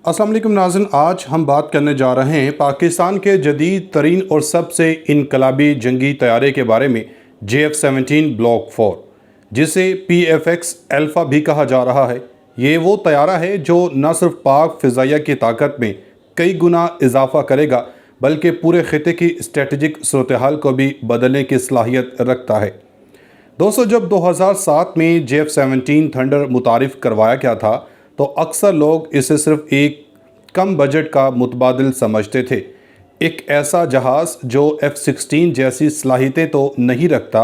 अस्सलाम वालेकुम नाज़रीन, आज हम बात करने जा रहे हैं पाकिस्तान के जदीद तरीन और सबसे इनकलाबी जंगी तैयारे के बारे में JF-17 ब्लॉक 4, जिसे PFX अल्फ़ा भी कहा जा रहा है। ये वो तैयारा है जो न सिर्फ पाक फ़िज़ाइया की ताकत में कई गुना इजाफ़ा करेगा बल्कि पूरे ख़िते की स्ट्रेटजिक सूरत हाल को भी बदलने की सलाहियत रखता है। दोस्तों, जब 2007 में JF-17 थंडर मुतारिफ़ करवाया गया था तो अक्सर लोग इसे सिर्फ एक कम बजट का मुतबादिल समझते थे, एक ऐसा जहाज़ जो F-16 जैसी सलाहियतें तो नहीं रखता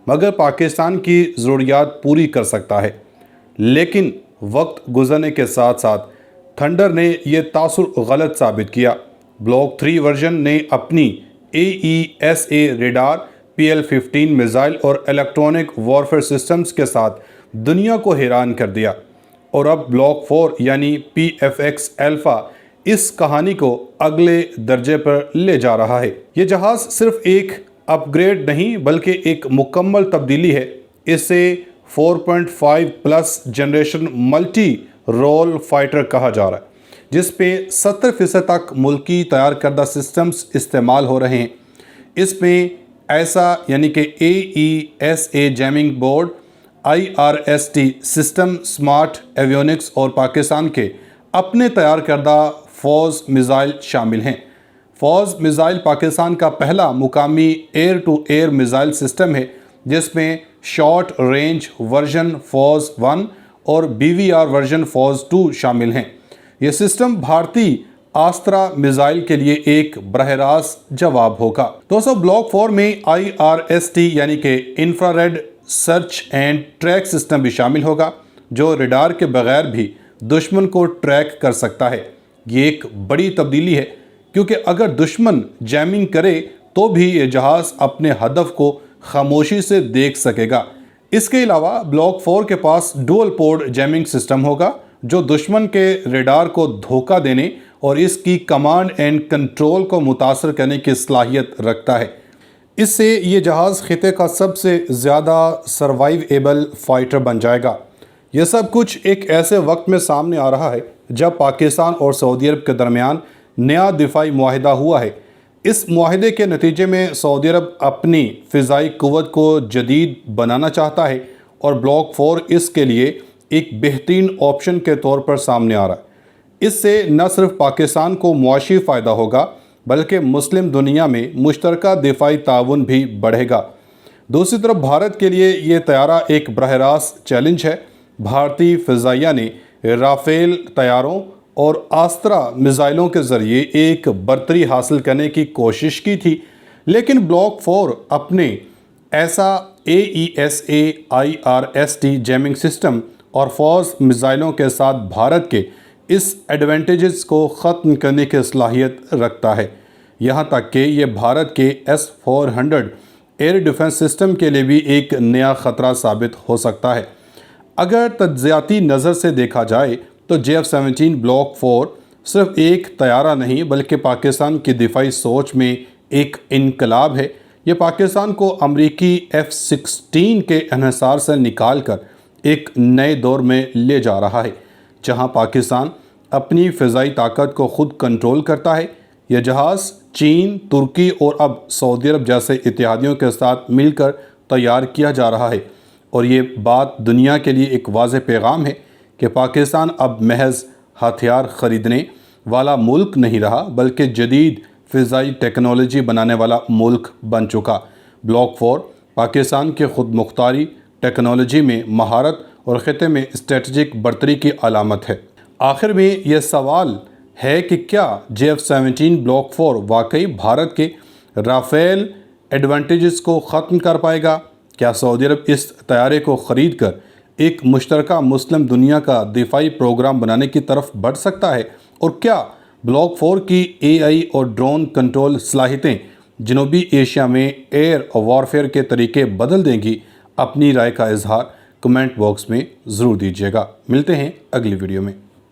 मगर पाकिस्तान की ज़रूरियात पूरी कर सकता है। लेकिन वक्त गुजरने के साथ साथ थंडर ने यह तासुर गलत साबित किया। ब्लॉक 3 वर्जन ने अपनी AESA रेडार, PL-15 मिज़ाइल और इलेक्ट्रॉनिक वॉरफेयर सिस्टम्स के साथ दुनिया को हैरान कर दिया और अब ब्लॉक 4 यानी PFX अल्फ़ा इस कहानी को अगले दर्जे पर ले जा रहा है। ये जहाज़ सिर्फ एक अपग्रेड नहीं बल्कि एक मुकम्मल तब्दीली है। इसे 4.5 plus generation multi role fighter कहा जा रहा है, जिस पे 70% तक मुल्की तैयार करदा सिस्टम्स इस्तेमाल हो रहे हैं। इसमें ऐसा यानी कि AESA jamming board, IRST system, smart avionics और पाकिस्तान के अपने तैयार करदा फौज मिज़ाइल शामिल हैं। फौज मिज़ाइल पाकिस्तान का पहला मुकामी air to air missile system है, जिसमें शॉर्ट रेंज वर्जन फौज 1 और BVR वर्जन फौज 2 शामिल हैं। ये सिस्टम भारतीय आस्त्रा मिज़ाइल के लिए एक बरह रास्त जवाब होगा। दोस्तों, ब्लॉक 4 में IRST यानी कि infrared search and track system भी शामिल होगा, जो रेडार के बगैर भी दुश्मन को ट्रैक कर सकता है। ये एक बड़ी तब्दीली है क्योंकि अगर दुश्मन जैमिंग करे तो भी ये जहाज़ अपने हदफ को खामोशी से देख सकेगा। इसके अलावा ब्लॉक 4 के पास डुअल पोर्ट जैमिंग सिस्टम होगा, जो दुश्मन के रेडार को धोखा देने और इसकी कमांड एंड कंट्रोल को मुतासर करने की सलाहियत रखता है। इससे ये जहाज़ खिते का सबसे ज़्यादा सर्वाइवेबल फाइटर बन जाएगा। यह सब कुछ एक ऐसे वक्त में सामने आ रहा है जब पाकिस्तान और सऊदी अरब के दरमियान नया दिफाई मुआहिदा हुआ है। इस मुआहिदे के नतीजे में सऊदी अरब अपनी फ़िज़ाई क़ुव्वत को जदीद बनाना चाहता है और ब्लॉक 4 इसके लिए एक बेहतरीन ऑप्शन के तौर पर सामने आ रहा है। इससे न सिर्फ पाकिस्तान को मुआशी फ़ायदा होगा बल्कि मुस्लिम दुनिया में मुश्तरका दिफाई ताउन भी बढ़ेगा। दूसरी तरफ भारत के लिए ये तैयारा एक बरह रास्त चैलेंज है। भारतीय फ़िज़ाइया ने राफ़ेल तैयारों और आस्त्रा मिज़ाइलों के ज़रिए एक बरतरी हासिल करने की कोशिश की थी, लेकिन ब्लॉक 4 अपने ऐसा AESA IRST जैमिंग सिस्टम और फौज मिज़ाइलों के साथ भारत के इस एडवांटेजेस को ख़त्म करने की सलाहियत रखता है। यहाँ तक कि ये भारत के S-400 एयर डिफेंस सिस्टम के लिए भी एक नया ख़तरा साबित हो सकता है। अगर तज्ज़ियाती नज़र से देखा जाए तो JF-17 ब्लॉक 4 सिर्फ एक तैयारा नहीं बल्कि पाकिस्तान की दिफाई सोच में एक इनकलाब है। ये पाकिस्तान को अमरीकी F-16 के इन्हिसार से निकाल कर एक नए दौर में ले जा रहा है, जहां पाकिस्तान अपनी फ़िज़ाई ताकत को ख़ुद कंट्रोल करता है। यह जहाज़ चीन, तुर्की और अब सऊदी अरब जैसे इत्तेहादियों के साथ मिलकर तैयार किया जा रहा है और ये बात दुनिया के लिए एक वाज़ेह पैगाम है कि पाकिस्तान अब महज हथियार ख़रीदने वाला मुल्क नहीं रहा बल्कि जदीद फ़िज़ाई टेक्नोलॉजी बनाने वाला मुल्क बन चुका। ब्लॉक 4 पाकिस्तान की खुद मुख्तारी, टेक्नोलॉजी में महारत और ख़िते में स्ट्रेटजिक बरतरी की अलामत है। आखिर में यह सवाल है कि क्या JF-17 ब्लॉक 4 वाकई भारत के राफ़ेल एडवांटेजेस को ख़त्म कर पाएगा? क्या सऊदी अरब इस तैयारे को ख़रीद कर एक मुश्तरका मुस्लिम दुनिया का दिफाई प्रोग्राम बनाने की तरफ बढ़ सकता है? और क्या ब्लॉक 4 की AI और ड्रोन कंट्रोल सलाहियतें जनूबी एशिया में एयर वॉरफेयर के तरीके बदल देंगी? अपनी राय का इजहार कमेंट बॉक्स में ज़रूर दीजिएगा। मिलते हैं अगली वीडियो में।